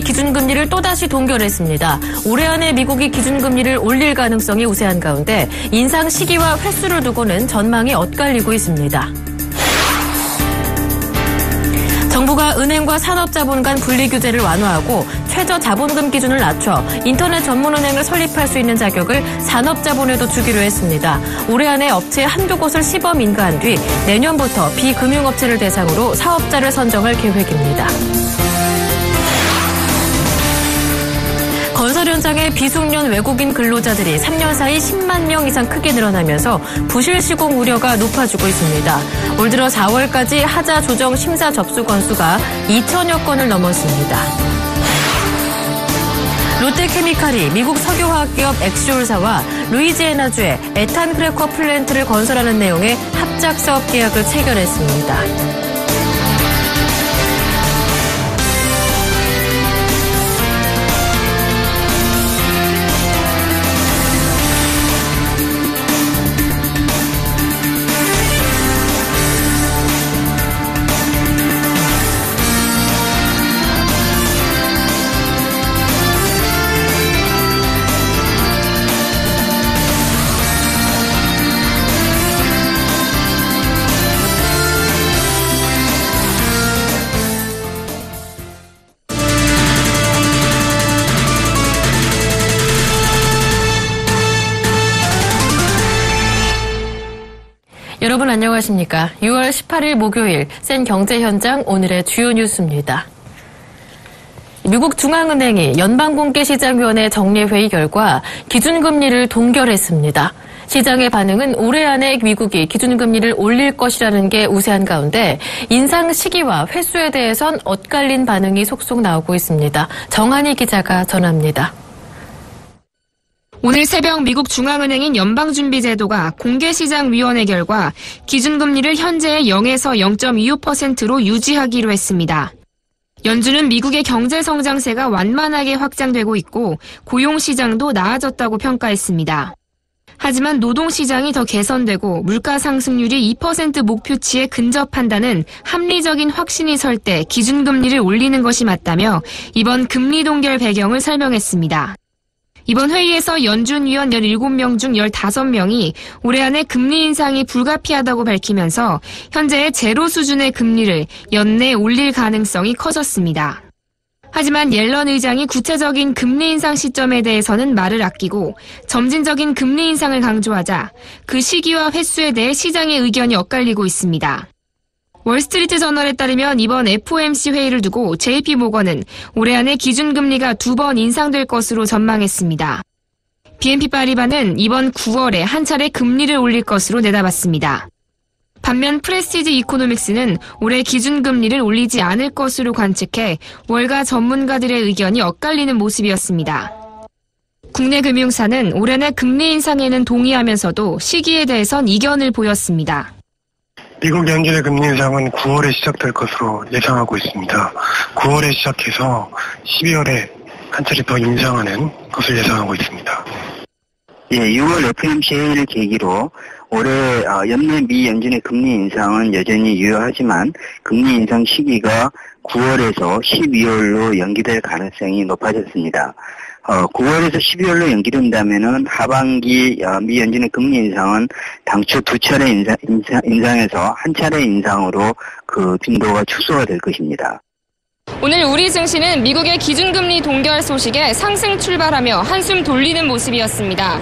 기준금리를 또다시 동결했습니다. 올해 안에 미국이 기준금리를 올릴 가능성이 우세한 가운데 인상 시기와 횟수를 두고는 전망이 엇갈리고 있습니다. 정부가 은행과 산업자본 간 분리규제를 완화하고 최저자본금 기준을 낮춰 인터넷 전문은행을 설립할 수 있는 자격을 산업자본에도 주기로 했습니다. 올해 안에 업체 한두 곳을 시범 인가한 뒤 내년부터 비금융업체를 대상으로 사업자를 선정할 계획입니다. 건설 현장의 비숙련 외국인 근로자들이 3년 사이 10만 명 이상 크게 늘어나면서 부실 시공 우려가 높아지고 있습니다. 올 들어 4월까지 하자 조정 심사 접수 건수가 2천여 건을 넘었습니다. 롯데케미칼이 미국 석유화학기업 엑시올사와 루이지애나주의 에탄 크래커 플랜트를 건설하는 내용의 합작 사업 계약을 체결했습니다. 여러분 안녕하십니까? 6월 18일 목요일 센 경제 현장 오늘의 주요 뉴스입니다. 미국 중앙은행이 연방공개시장위원회 정례회의 결과 기준금리를 동결했습니다. 시장의 반응은 올해 안에 미국이 기준금리를 올릴 것이라는 게 우세한 가운데 인상 시기와 횟수에 대해선 엇갈린 반응이 속속 나오고 있습니다. 정한희 기자가 전합니다. 오늘 새벽 미국 중앙은행인 연방준비제도가 공개시장위원회 결과 기준금리를 현재의 0에서 0.25%로 유지하기로 했습니다. 연준은 미국의 경제성장세가 완만하게 확장되고 있고 고용시장도 나아졌다고 평가했습니다. 하지만 노동시장이 더 개선되고 물가 상승률이 2% 목표치에 근접한다는 합리적인 확신이 설 때 기준금리를 올리는 것이 맞다며 이번 금리 동결 배경을 설명했습니다. 이번 회의에서 연준 위원 17명 중 15명이 올해 안에 금리 인상이 불가피하다고 밝히면서 현재의 제로 수준의 금리를 연내 올릴 가능성이 커졌습니다. 하지만 옐런 의장이 구체적인 금리 인상 시점에 대해서는 말을 아끼고 점진적인 금리 인상을 강조하자 그 시기와 횟수에 대해 시장의 의견이 엇갈리고 있습니다. 월스트리트 저널에 따르면 이번 FOMC 회의를 두고 JP모건은 올해 안에 기준금리가 2번 인상될 것으로 전망했습니다. BNP 파리바는 이번 9월에 한 차례 금리를 올릴 것으로 내다봤습니다. 반면 프레스티지 이코노믹스는 올해 기준금리를 올리지 않을 것으로 관측해 월가 전문가들의 의견이 엇갈리는 모습이었습니다. 국내 금융사는 올해 내 금리 인상에는 동의하면서도 시기에 대해선 이견을 보였습니다. 미국 연준의 금리 인상은 9월에 시작될 것으로 예상하고 있습니다. 9월에 시작해서 12월에 한 차례 더 인상하는 것을 예상하고 있습니다. 6월 FOMC 회의를 계기로 올해 연내 미 연준의 금리 인상은 여전히 유효하지만 금리 인상 시기가 9월에서 12월로 연기될 가능성이 높아졌습니다. 9월에서 12월로 연기된다면은 하반기 미 연준의 금리 인상은 당초 2차례 인상에서 한 차례 인상으로 그 빈도가 축소가 될 것입니다. 오늘 우리 증시는 미국의 기준금리 동결 소식에 상승 출발하며 한숨 돌리는 모습이었습니다.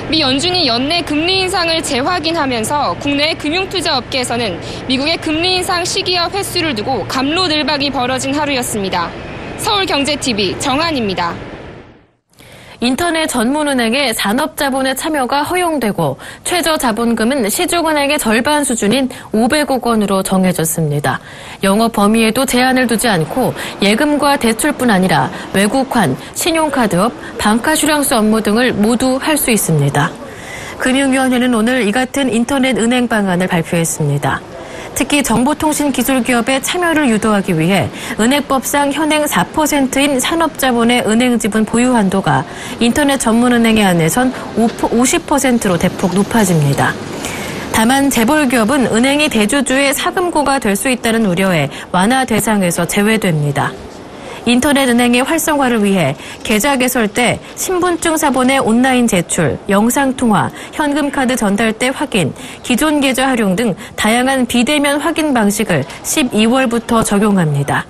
미 연준이 연내 금리 인상을 재확인하면서 국내 금융투자 업계에서는 미국의 금리 인상 시기와 횟수를 두고 갑로늘박이 벌어진 하루였습니다. 서울경제TV 정한입니다. 인터넷 전문은행의 산업자본의 참여가 허용되고 최저자본금은 시중은행의 절반 수준인 500억 원으로 정해졌습니다. 영업 범위에도 제한을 두지 않고 예금과 대출뿐 아니라 외국환, 신용카드업, 방카슈랑스 업무 등을 모두 할 수 있습니다. 금융위원회는 오늘 이 같은 인터넷 은행 방안을 발표했습니다. 특히 정보통신기술기업의 참여를 유도하기 위해 은행법상 현행 4%인 산업자본의 은행지분 보유 한도가 인터넷 전문은행에 한해선 50%로 대폭 높아집니다. 다만 재벌기업은 은행이 대주주의 사금고가 될 수 있다는 우려에 완화 대상에서 제외됩니다. 인터넷 은행의 활성화를 위해 계좌 개설 때 신분증 사본의 온라인 제출, 영상통화, 현금카드 전달 때 확인, 기존 계좌 활용 등 다양한 비대면 확인 방식을 12월부터 적용합니다.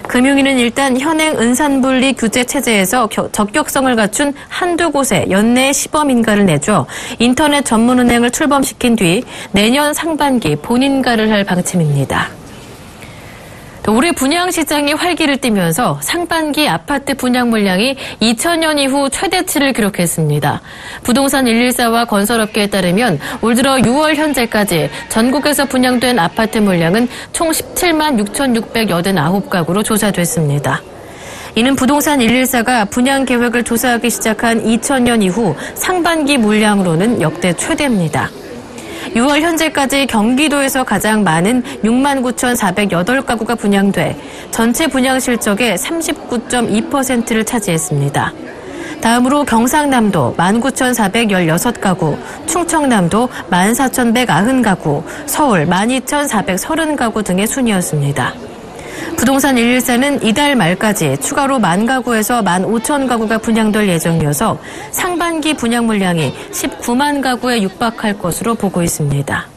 금융위는 일단 현행 은산분리 규제 체제에서 적격성을 갖춘 한두 곳에 연내 시범인가를 내줘 인터넷 전문은행을 출범시킨 뒤 내년 상반기 본인가를 할 방침입니다. 올해 분양시장이 활기를 띠면서 상반기 아파트 분양 물량이 2000년 이후 최대치를 기록했습니다. 부동산 114와 건설업계에 따르면 올 들어 6월 현재까지 전국에서 분양된 아파트 물량은 총 17만 6,689가구로 조사됐습니다. 이는 부동산 114가 분양 계획을 조사하기 시작한 2000년 이후 상반기 물량으로는 역대 최대입니다. 6월 현재까지 경기도에서 가장 많은 69,408가구가 분양돼 전체 분양 실적의 39.2%를 차지했습니다. 다음으로 경상남도 19,416가구, 충청남도 14,190가구, 서울 12,430가구 등의 순이었습니다. 부동산 114는 이달 말까지 추가로 10,000가구에서 15,000가구가 분양될 예정이어서 상반기 분양 물량이 19만 가구에 육박할 것으로 보고 있습니다.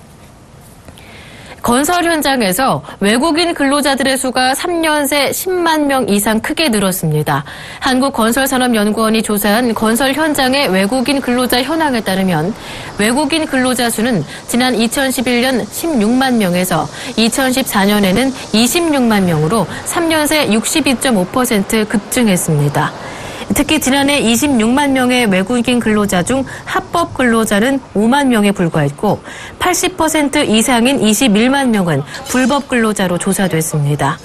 건설 현장에서 외국인 근로자들의 수가 3년 새 10만 명 이상 크게 늘었습니다. 한국건설산업연구원이 조사한 건설 현장의 외국인 근로자 현황에 따르면 외국인 근로자 수는 지난 2011년 16만 명에서 2014년에는 26만 명으로 3년 새 62.5% 급증했습니다. 특히 지난해 26만 명의 외국인 근로자 중 합법 근로자는 5만 명에 불과했고 80% 이상인 21만 명은 불법 근로자로 조사됐습니다.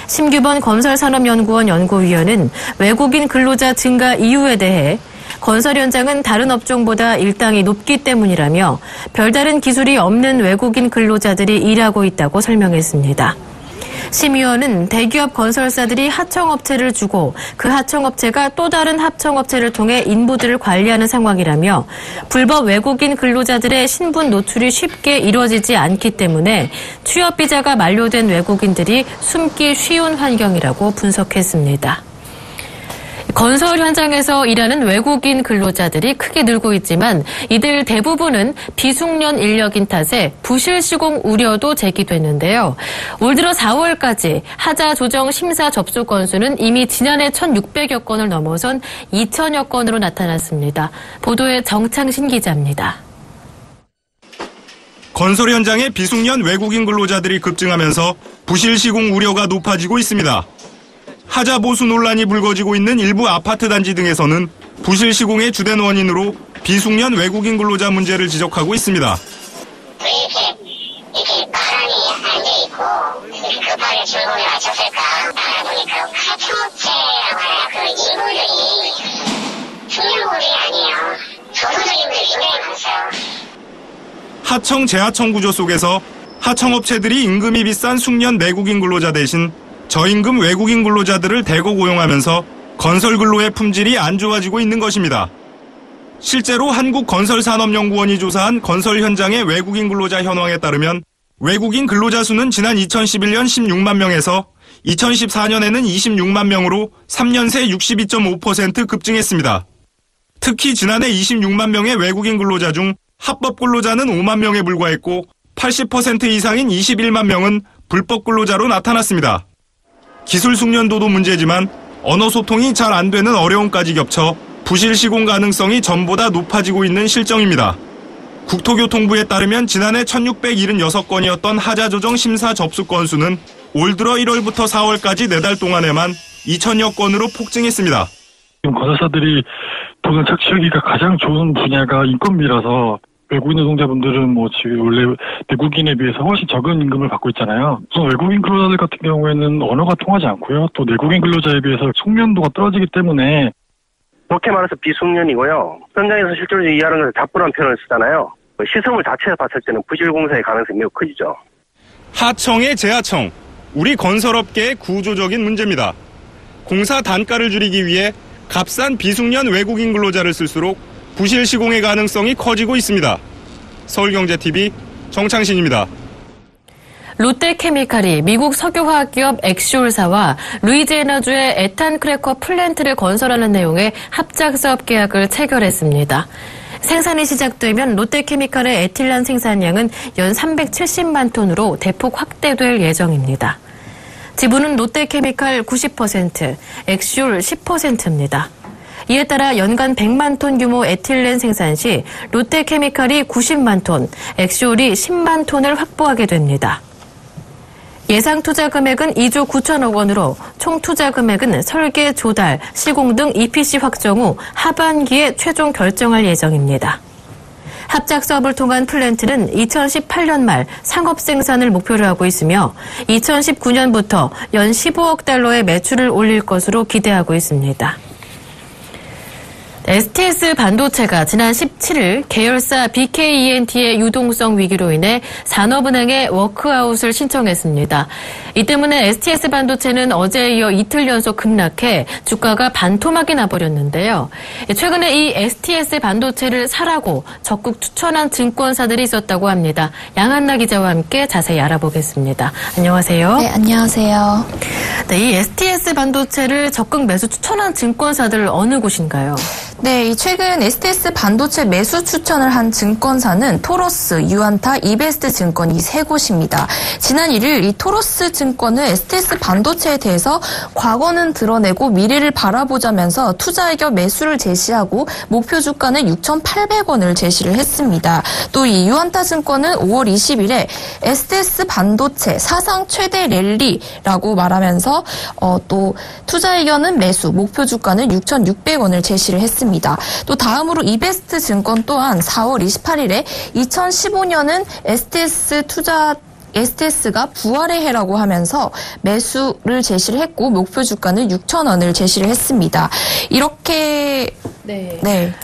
심규번 건설산업연구원 연구위원은 외국인 근로자 증가 이유에 대해 건설 현장은 다른 업종보다 일당이 높기 때문이라며 별다른 기술이 없는 외국인 근로자들이 일하고 있다고 설명했습니다. 심 의원은 대기업 건설사들이 하청업체를 주고 그 하청업체가 또 다른 하청업체를 통해 인부들을 관리하는 상황이라며 불법 외국인 근로자들의 신분 노출이 쉽게 이루어지지 않기 때문에 취업비자가 만료된 외국인들이 숨기 쉬운 환경이라고 분석했습니다. 건설 현장에서 일하는 외국인 근로자들이 크게 늘고 있지만 이들 대부분은 비숙련 인력인 탓에 부실 시공 우려도 제기됐는데요. 올 들어 4월까지 하자 조정 심사 접수 건수는 이미 지난해 1,600여 건을 넘어선 2,000여 건으로 나타났습니다. 보도에 정창신 기자입니다. 건설 현장의 비숙련 외국인 근로자들이 급증하면서 부실 시공 우려가 높아지고 있습니다. 하자 보수 논란이 불거지고 있는 일부 아파트 단지 등에서는 부실 시공의 주된 원인으로 비숙련 외국인 근로자 문제를 지적하고 있습니다. 이렇게 바람이 안 돼 있고 급하게 출근을 하셨을까 알아보니까 하청업체라고 하나요? 그 인물들이 숙련분들이 아니에요. 소수적인분들이 굉장히 많았어요. 하청 재하청 구조 속에서 하청업체들이 임금이 비싼 숙련 내국인 근로자 대신 저임금 외국인 근로자들을 대거 고용하면서 건설 근로의 품질이 안 좋아지고 있는 것입니다. 실제로 한국건설산업연구원이 조사한 건설 현장의 외국인 근로자 현황에 따르면 외국인 근로자 수는 지난 2011년 16만 명에서 2014년에는 26만 명으로 3년 새 62.5% 급증했습니다. 특히 지난해 26만 명의 외국인 근로자 중 합법 근로자는 5만 명에 불과했고 80% 이상인 21만 명은 불법 근로자로 나타났습니다. 기술 숙련도도 문제지만 언어 소통이 잘 안 되는 어려움까지 겹쳐 부실 시공 가능성이 전보다 높아지고 있는 실정입니다. 국토교통부에 따르면 지난해 1,676건이었던 하자 조정 심사 접수 건수는 올 들어 1월부터 4월까지 4달 동안에만 2,000여 건으로 폭증했습니다. 지금 건설사들이 돈을 착취하기가 가장 좋은 분야가 인건비라서 외국인 노동자분들은 지금 원래 내국인에 비해서 훨씬 적은 임금을 받고 있잖아요. 우선 외국인 근로자들 같은 경우에는 언어가 통하지 않고요. 또 내국인 근로자에 비해서 숙련도가 떨어지기 때문에 그렇게 말해서 비숙련이고요. 현장에서 실제로 일하는 것을 답부란 표현을 쓰잖아요. 시설물 자체에 봤을 때는 부실 공사의 가능성이 매우 크죠. 하청의 재하청, 우리 건설업계의 구조적인 문제입니다. 공사 단가를 줄이기 위해 값싼 비숙련 외국인 근로자를 쓸수록 부실 시공의 가능성이 커지고 있습니다. 서울경제TV 정창신입니다. 롯데케미칼이 미국 석유화학기업 엑시올사와 루이지애나주의 에탄 크래커 플랜트를 건설하는 내용의 합작사업 계약을 체결했습니다. 생산이 시작되면 롯데케미칼의 에틸란 생산량은 연 370만 톤으로 대폭 확대될 예정입니다. 지분은 롯데케미칼 90%, 엑시올 10%입니다. 이에 따라 연간 100만 톤 규모 에틸렌 생산 시 롯데케미칼이 90만 톤, 엑시올이 10만 톤을 확보하게 됩니다. 예상 투자 금액은 2조 9천억 원으로 총 투자 금액은 설계, 조달, 시공 등 EPC 확정 후 하반기에 최종 결정할 예정입니다. 합작 사업을 통한 플랜트는 2018년 말 상업 생산을 목표로 하고 있으며 2019년부터 연 15억 달러의 매출을 올릴 것으로 기대하고 있습니다. STS 반도체가 지난 17일 계열사 BKENT의 유동성 위기로 인해 산업은행에 워크아웃을 신청했습니다. 이 때문에 STS 반도체는 어제에 이어 이틀 연속 급락해 주가가 반토막이 나버렸는데요. 최근에 이 STS 반도체를 사라고 적극 추천한 증권사들이 있었다고 합니다. 양한나 기자와 함께 자세히 알아보겠습니다. 안녕하세요. 네, 안녕하세요. 네, 이 STS 반도체를 적극 매수 추천한 증권사들 어느 곳인가요? 네, 최근 STS 반도체 매수 추천을 한 증권사는 토로스, 유안타, 이베스트 증권 이 세 곳입니다. 지난 1일 이 토로스 증권은 STS 반도체에 대해서 과거는 드러내고 미래를 바라보자면서 투자 의견 매수를 제시하고 목표 주가는 6,800원을 제시를 했습니다. 또 이 유안타 증권은 5월 20일에 STS 반도체 사상 최대 랠리라고 말하면서 또 투자 의견은 매수, 목표 주가는 6,600원을 제시를 했습니다. 또 다음으로 이베스트 증권 또한 4월 28일에 2015년은 STS가 부활의 해라고 하면서 매수를 제시를 했고 목표 주가는 6,000원을 제시를 했습니다. 이렇게 네.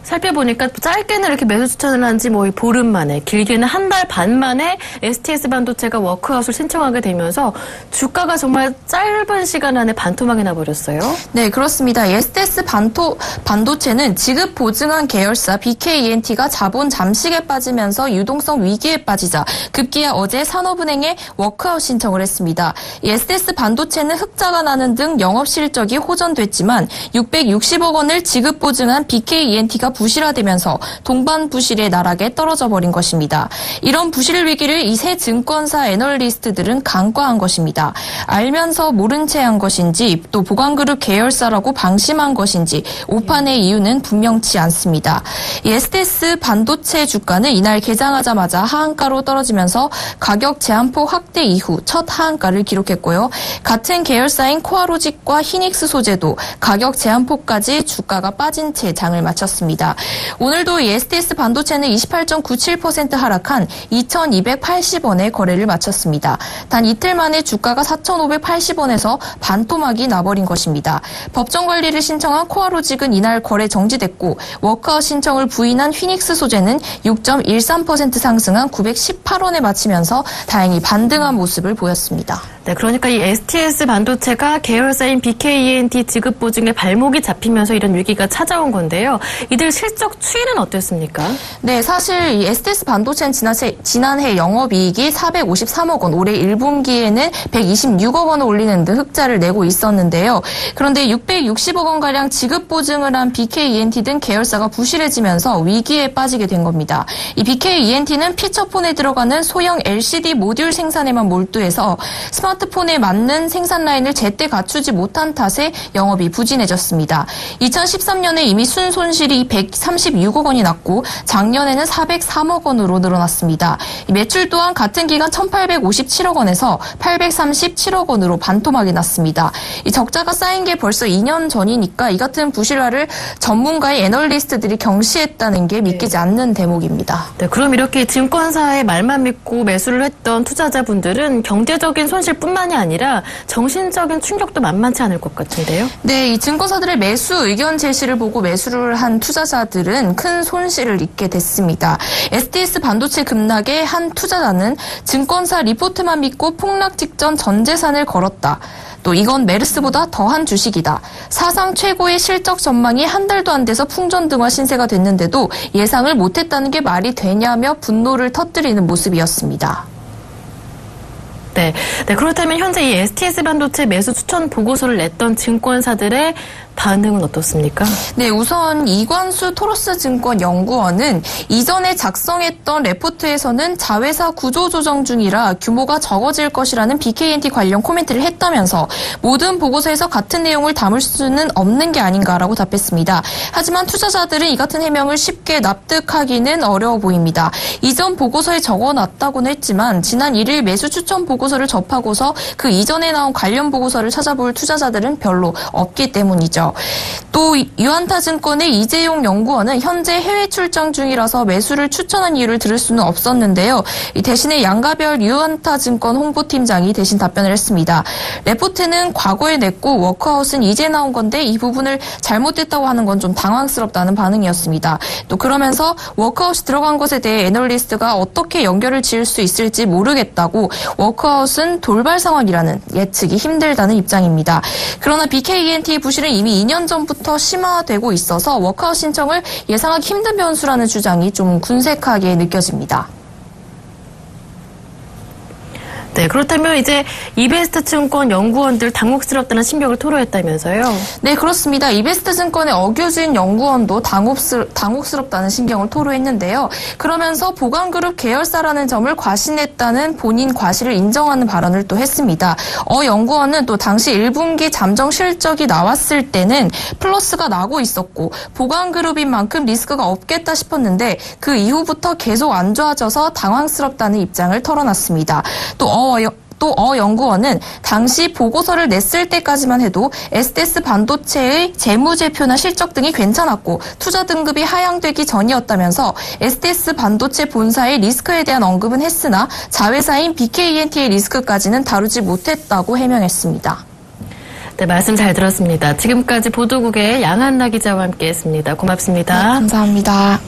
살펴보니까 짧게는 이렇게 매수 추천을 한 지 뭐 보름 만에, 길게는 한 달 반 만에 STS 반도체가 워크아웃을 신청하게 되면서 주가가 정말 짧은 시간 안에 반토막이 나버렸어요. 네, 그렇습니다. STS 반도체는 지급 보증한 계열사 BKENT가 자본 잠식에 빠지면서 유동성 위기에 빠지자 급기야 어제 산업은행에 워크아웃 신청을 했습니다. 이 STS 반도체는 흑자가 나는 등 영업 실적이 호전됐지만 660억 원을 지급 보증한 BKENT가 부실화되면서 동반 부실의 나락에 떨어져 버린 것입니다. 이런 부실 위기를 이 세 증권사 애널리스트들은 간과한 것입니다. 알면서 모른 채 한 것인지 또 보관그룹 계열사라고 방심한 것인지 오판의 이유는 분명치 않습니다. 이 STS 반도체 주가는 이날 개장하자마자 하한가로 떨어지면서 가격 제한폭 확대 이후 첫 하한가를 기록했고요. 같은 계열사인 코아로직과 히닉스 소재도 가격 제한폭까지 주가가 빠진 채 장을 마쳤습니다. 오늘도 STS 반도체는 28.97% 하락한 2,280원에 거래를 마쳤습니다. 단 이틀 만에 주가가 4,580원에서 반토막이 나버린 것입니다. 법정 관리를 신청한 코아로직은 이날 거래 정지됐고 워크아웃 신청을 부인한 휘닉스 소재는 6.13% 상승한 918원에 마치면서 다행히 반등한 모습을 보였습니다. 네, 그러니까 이 STS 반도체가 계열사인 BKENT 지급 보증에 발목이 잡히면서 이런 위기가 찾아온 건데요. 이들 실적 추이는 어땠습니까? 네, 사실 이 STS 반도체는 지난해 영업이익이 453억 원, 올해 1분기에는 126억 원을 올리는 등 흑자를 내고 있었는데요. 그런데 660억 원가량 지급 보증을 한 BKENT 등 계열사가 부실해지면서 위기에 빠지게 된 겁니다. 이 BKENT는 피처폰에 들어가는 소형 LCD 모듈 생산에만 몰두해서 스마트폰에 맞는 생산 라인을 제때 갖추지 못한 탓에 영업이 부진해졌습니다. 2013년에 이미 순손실이 136억 원이 났고 작년에는 403억 원으로 늘어났습니다. 매출 또한 같은 기간 1,857억 원에서 837억 원으로 반토막이 났습니다. 이 적자가 쌓인 게 벌써 2년 전이니까 이 같은 부실화를 전문가의 애널리스트들이 경시했다는 게 믿기지 않는 대목입니다. 네, 그럼 이렇게 증권사의 말만 믿고 매수를 했던 투자자분들은 경제적인 손실뿐만이 아니라 정신적인 충격도 만만치 않을 것 같은데요? 네, 이 증권사들의 매수 의견 제시를 보고 매수를 한 투자자들은 큰 손실을 입게 됐습니다. STS 반도체 급락에 한 투자자는 증권사 리포트만 믿고 폭락 직전 전 재산을 걸었다. 또 이건 메르스보다 더한 주식이다. 사상 최고의 실적 전망이 한 달도 안 돼서 풍전등화 신세가 됐는데도 예상을 못했다는 게 말이 되냐며 분노를 터뜨리는 모습이었습니다. 네, 그렇다면 현재 이 STS 반도체 매수 추천 보고서를 냈던 증권사들의 반응은 어떻습니까? 네, 우선 이관수 토러스증권 연구원은 이전에 작성했던 레포트에서는 자회사 구조 조정 중이라 규모가 적어질 것이라는 BKNT 관련 코멘트를 했다면서 모든 보고서에서 같은 내용을 담을 수는 없는 게 아닌가라고 답했습니다. 하지만 투자자들은 이 같은 해명을 쉽게 납득하기는 어려워 보입니다. 이전 보고서에 적어놨다고는 했지만 지난 1일 매수 추천 보고서를 접하고서 그 이전에 나온 관련 보고서를 찾아볼 투자자들은 별로 없기 때문이죠. 또 유한타증권의 이재용 연구원은 현재 해외 출장 중이라서 매수를 추천한 이유를 들을 수는 없었는데요. 대신에 양가별 유한타증권 홍보팀장이 대신 답변을 했습니다. 레포트는 과거에 냈고 워크아웃은 이제 나온 건데 이 부분을 잘못됐다고 하는 건 좀 당황스럽다는 반응이었습니다. 또 그러면서 워크아웃이 들어간 것에 대해 애널리스트가 어떻게 연결을 지을 수 있을지 모르겠다고 워크아웃은 돌발 상황이라는 예측이 힘들다는 입장입니다. 그러나 BKENT의 부실은 이미 2년 전부터 심화되고 있어서 워크아웃 신청을 예상하기 힘든 변수라는 주장이 좀 군색하게 느껴집니다. 네, 그렇다면 이제 이베스트 증권 연구원들 당혹스럽다는 심경을 토로했다면서요? 네, 그렇습니다. 이베스트 증권의 어규진 연구원도 당혹스럽다는 심경을 토로했는데요. 그러면서 보강그룹 계열사라는 점을 과신했다는 본인 과실을 인정하는 발언을 또 했습니다. 연구원은 또 당시 1분기 잠정 실적이 나왔을 때는 플러스가 나고 있었고 보강그룹인 만큼 리스크가 없겠다 싶었는데 그 이후부터 계속 안 좋아져서 당황스럽다는 입장을 털어놨습니다. 또 연구원은 당시 보고서를 냈을 때까지만 해도 STS 반도체의 재무제표나 실적 등이 괜찮았고 투자 등급이 하향되기 전이었다면서 STS 반도체 본사의 리스크에 대한 언급은 했으나 자회사인 BKENT의 리스크까지는 다루지 못했다고 해명했습니다. 네, 말씀 잘 들었습니다. 지금까지 보도국의 양한나 기자와 함께했습니다. 고맙습니다. 네, 감사합니다.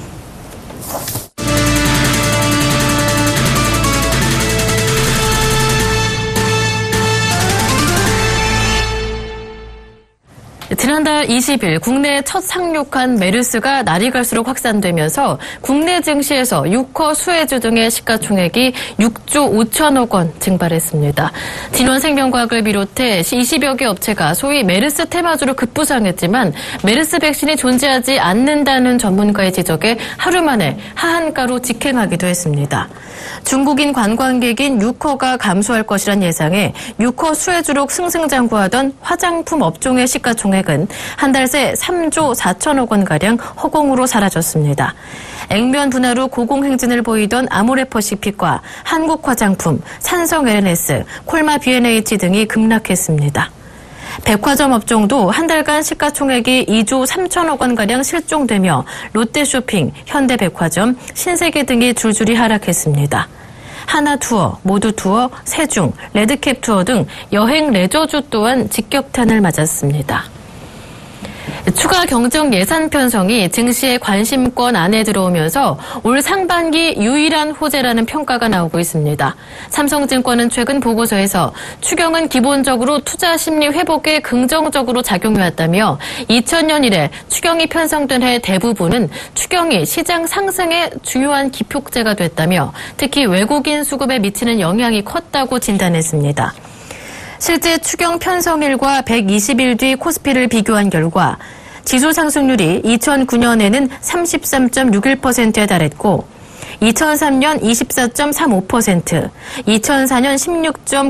지난달 20일 국내에 첫 상륙한 메르스가 날이 갈수록 확산되면서 국내 증시에서 유커, 수혜주 등의 시가총액이 6조 5천억 원 증발했습니다. 진원생명과학을 비롯해 20여 개 업체가 소위 메르스 테마주로 급부상했지만 메르스 백신이 존재하지 않는다는 전문가의 지적에 하루 만에 하한가로 직행하기도 했습니다. 중국인 관광객인 유커가 감소할 것이란 예상에 유커 수혜주로 승승장구하던 화장품 업종의 시가총액은 한 달 새 3조 4천억 원가량 허공으로 사라졌습니다. 액면 분할 후 고공행진을 보이던 아모레퍼시픽과 한국화장품, 산성 LNS, 콜마 B&H 등이 급락했습니다. 백화점 업종도 한 달간 시가총액이 2조 3천억 원가량 실종되며 롯데쇼핑, 현대백화점, 신세계 등이 줄줄이 하락했습니다. 하나투어, 모두투어, 세중, 레드캡투어 등 여행 레저주 또한 직격탄을 맞았습니다. 추가 경정 예산 편성이 증시의 관심권 안에 들어오면서 올 상반기 유일한 호재라는 평가가 나오고 있습니다. 삼성증권은 최근 보고서에서 추경은 기본적으로 투자 심리 회복에 긍정적으로 작용해왔다며 2000년 이래 추경이 편성된 해 대부분은 추경이 시장 상승에 중요한 기폭제가 됐다며 특히 외국인 수급에 미치는 영향이 컸다고 진단했습니다. 실제 추경 편성일과 120일 뒤 코스피를 비교한 결과 지수 상승률이 2009년에는 33.61%에 달했고 2003년 24.35%, 2004년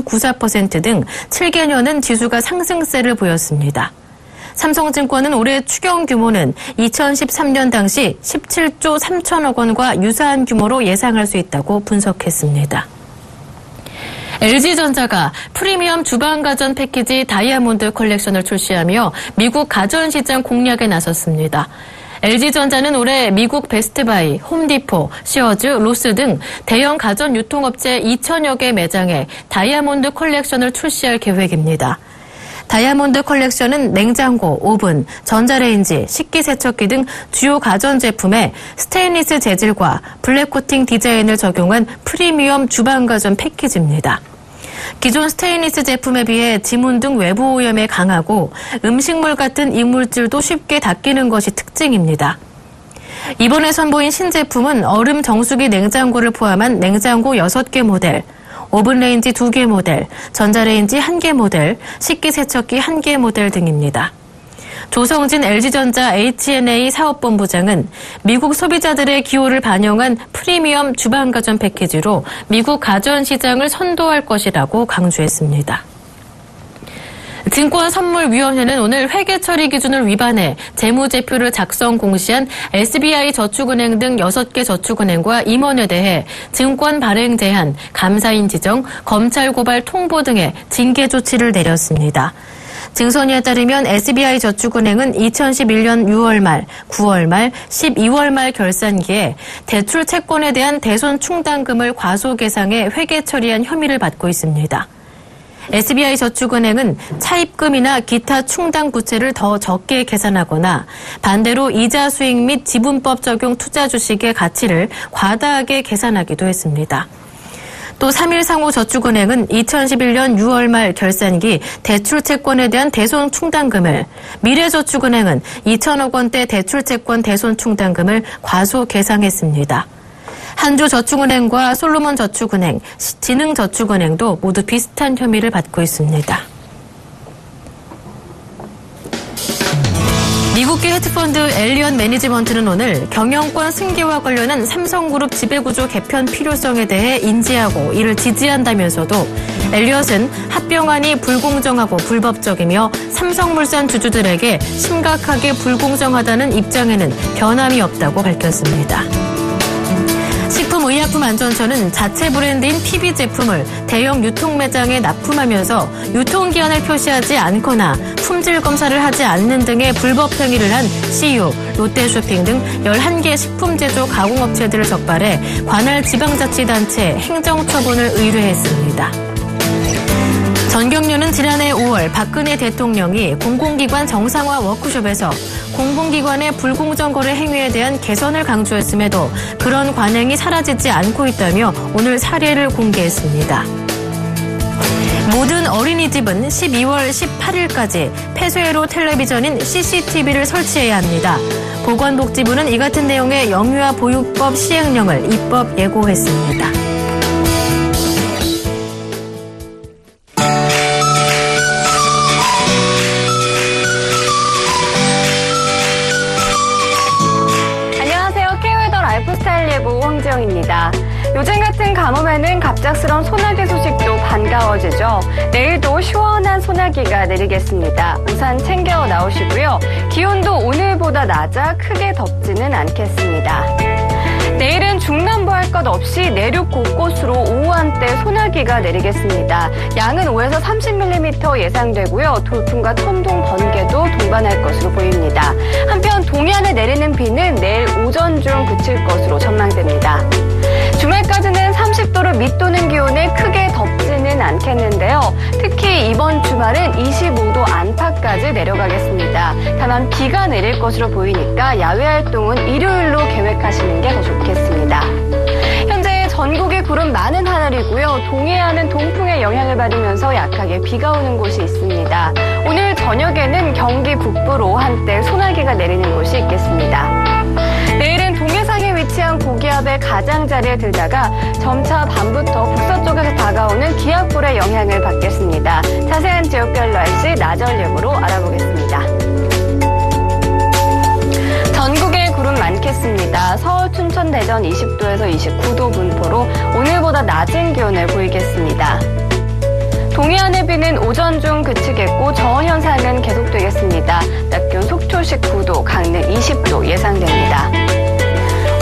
16.94% 등 7개년은 지수가 상승세를 보였습니다. 삼성증권은 올해 추경 규모는 2013년 당시 17조 3천억 원과 유사한 규모로 예상할 수 있다고 분석했습니다. LG전자가 프리미엄 주방가전 패키지 다이아몬드 컬렉션을 출시하며 미국 가전시장 공략에 나섰습니다. LG전자는 올해 미국 베스트바이, 홈디포, 시어즈, 로스 등 대형 가전 유통업체 2천여 개 매장에 다이아몬드 컬렉션을 출시할 계획입니다. 다이아몬드 컬렉션은 냉장고, 오븐, 전자레인지, 식기세척기 등 주요 가전제품에 스테인리스 재질과 블랙코팅 디자인을 적용한 프리미엄 주방가전 패키지입니다. 기존 스테인리스 제품에 비해 지문 등 외부 오염에 강하고 음식물 같은 이물질도 쉽게 닦이는 것이 특징입니다. 이번에 선보인 신제품은 얼음 정수기 냉장고를 포함한 냉장고 6개 모델, 오븐레인지 2개 모델, 전자레인지 1개 모델, 식기세척기 1개 모델 등입니다. 조성진 LG전자 H&A 사업본부장은 미국 소비자들의 기호를 반영한 프리미엄 주방가전 패키지로 미국 가전시장을 선도할 것이라고 강조했습니다. 증권선물위원회는 오늘 회계처리 기준을 위반해 재무제표를 작성 공시한 SBI저축은행 등 6개 저축은행과 임원에 대해 증권 발행 제한, 감사인 지정, 검찰 고발 통보 등의 징계 조치를 내렸습니다. 증선위에 따르면 SBI저축은행은 2011년 6월 말, 9월 말, 12월 말 결산기에 대출 채권에 대한 대손 충당금을 과소계상해 회계 처리한 혐의를 받고 있습니다. SBI저축은행은 차입금이나 기타 충당 부채를 더 적게 계산하거나 반대로 이자 수익 및 지분법 적용 투자 주식의 가치를 과다하게 계산하기도 했습니다. 또 3일상호저축은행은 2011년 6월 말 결산기 대출 채권에 대한 대손 충당금을, 미래저축은행은 2천억 원대 대출 채권 대손 충당금을 과소 계상했습니다. 한주저축은행과 솔로몬저축은행, 진흥저축은행도 모두 비슷한 혐의를 받고 있습니다. 미국계 헤지펀드 엘리엇 매니지먼트는 오늘 경영권 승계와 관련한 삼성그룹 지배구조 개편 필요성에 대해 인지하고 이를 지지한다면서도 엘리엇은 합병안이 불공정하고 불법적이며 삼성물산 주주들에게 심각하게 불공정하다는 입장에는 변함이 없다고 밝혔습니다. 식품의약품안전처는 자체 브랜드인 PB 제품을 대형 유통매장에 납품하면서 유통기한을 표시하지 않거나 품질 검사를 하지 않는 등의 불법 행위를 한 CU, 롯데쇼핑 등 11개 식품제조 가공업체들을 적발해 관할 지방자치단체에 행정처분을 의뢰했습니다. 전경련은 지난해 5월 박근혜 대통령이 공공기관 정상화 워크숍에서 공공기관의 불공정 거래 행위에 대한 개선을 강조했음에도 그런 관행이 사라지지 않고 있다며 오늘 사례를 공개했습니다. 모든 어린이집은 12월 18일까지 폐쇄로 텔레비전인 CCTV를 설치해야 합니다. 보건복지부는 이 같은 내용의 영유아 보육법 시행령을 입법 예고했습니다. 황지영입니다. 요즘 같은 가뭄에는 갑작스러운 소나기 소식도 반가워지죠. 내일도 시원한 소나기가 내리겠습니다. 우산 챙겨 나오시고요. 기온도 오늘보다 낮아 크게 덥지는 않겠습니다. 내일은 중남부 할 것 없이 내륙 곳곳으로 오후 한때 소나기가 내리겠습니다. 양은 5에서 30mm 예상되고요. 돌풍과 천둥, 번개도 동반할 것으로 보입니다. 한편 동해안에 내리는 비는 내일 오전 중 그칠 것으로 전망됩니다. 주말까지는 30도를 밑도는 기온에 크게 덥지는 않겠는데요. 특히 이번 주말은 25도 안팎까지 내려가겠습니다. 다만 비가 내릴 것으로 보이니까 야외 활동은 일요일로 계획하시는 게 더 좋겠습니다. 현재 전국의 구름 많은 하늘이고요. 동해안은 동풍의 영향을 받으면서 약하게 비가 오는 곳이 있습니다. 오늘 저녁에는 경기 북부로 한때 소나기가 내리는 곳이 있겠습니다. 내일은 동해상에 위치한 고기압의 가장자리에 들다가 점차 밤부터 북서쪽에서 다가오는 기압골의 영향을 받겠습니다. 자세한 지역별 날씨 나전력으로 알아보겠습니다. 전국에 구름 많겠습니다. 서울, 춘천, 대전 20도에서 29도 분포로 오늘보다 낮은 기온을 보이겠습니다. 동해안의 비는 오전 중 그치겠고 저온 현상은 계속되겠습니다. 낮 기온 속초 19도, 강릉 20도 예상됩니다.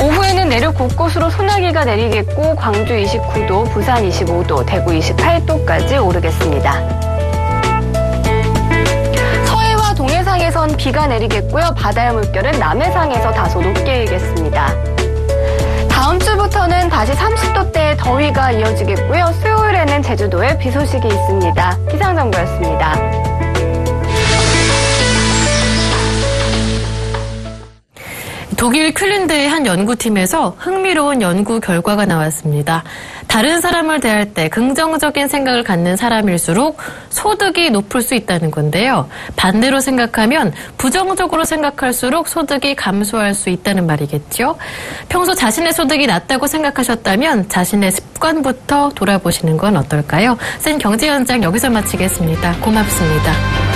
오후에는 내륙 곳곳으로 소나기가 내리겠고 광주 29도, 부산 25도, 대구 28도까지 오르겠습니다. 서해와 동해상에선 비가 내리겠고요. 바다의 물결은 남해상에서 다소 높게 일겠습니다. 다음 주부터는 다시 30도대의 더위가 이어지겠고요. 수요일에는 제주도에 비 소식이 있습니다. 기상정보였습니다. 독일 퀼린드의 한 연구팀에서 흥미로운 연구 결과가 나왔습니다. 다른 사람을 대할 때 긍정적인 생각을 갖는 사람일수록 소득이 높을 수 있다는 건데요. 반대로 생각하면 부정적으로 생각할수록 소득이 감소할 수 있다는 말이겠죠. 평소 자신의 소득이 낮다고 생각하셨다면 자신의 습관부터 돌아보시는 건 어떨까요? 센 경제 현장 여기서 마치겠습니다. 고맙습니다.